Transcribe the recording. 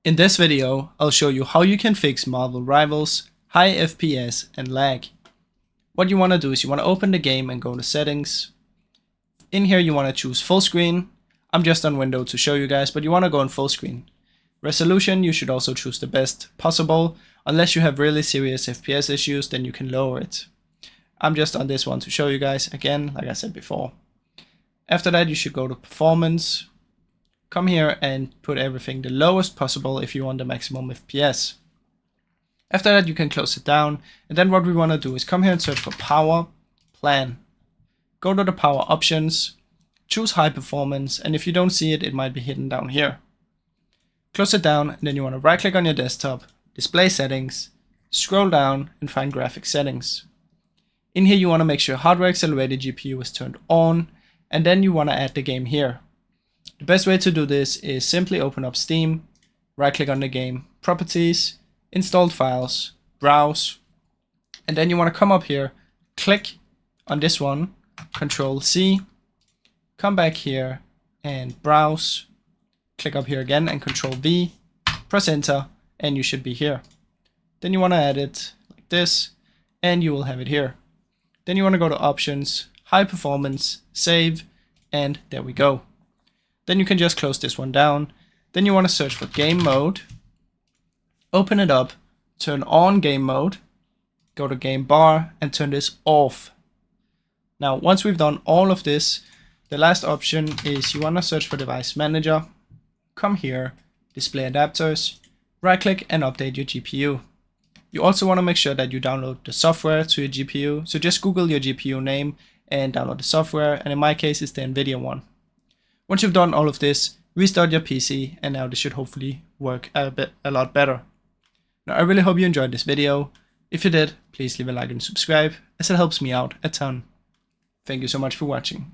In this video, I'll show you how you can fix Marvel Rivals, high FPS and lag. What you want to do is you want to open the game and go to settings. In here you want to choose full screen. I'm just on window to show you guys, but you want to go in full screen. Resolution, you should also choose the best possible. Unless you have really serious FPS issues, then you can lower it. I'm just on this one to show you guys, again, like I said before. After that, you should go to performance. Come here and put everything the lowest possible if you want the maximum FPS. After that, you can close it down. And then what we want to do is come here and search for power, plan. Go to the power options, choose high performance, and if you don't see it, it might be hidden down here. Close it down, and then you want to right click on your desktop, display settings, scroll down and find graphics settings. In here you want to make sure hardware accelerated GPU is turned on, and then you want to add the game here. The best way to do this is simply open up Steam, right click on the game, properties, installed files, browse, and then you want to come up here, click on this one, Control C, come back here and browse, click up here again and Control V, press enter, and you should be here. Then you want to add it like this, and you will have it here. Then you want to go to options, high performance, save, and there we go. Then you can just close this one down. Then you want to search for game mode, open it up, turn on game mode, go to game bar and turn this off. Now, once we've done all of this, the last option is you want to search for device manager, come here, display adapters, right click and update your GPU. You also want to make sure that you download the software to your GPU. So just Google your GPU name and download the software. And in my case, it's the NVIDIA one. Once you've done all of this, restart your PC, and now this should hopefully work a lot better. Now, I really hope you enjoyed this video. If you did, please leave a like and subscribe, as it helps me out a ton. Thank you so much for watching.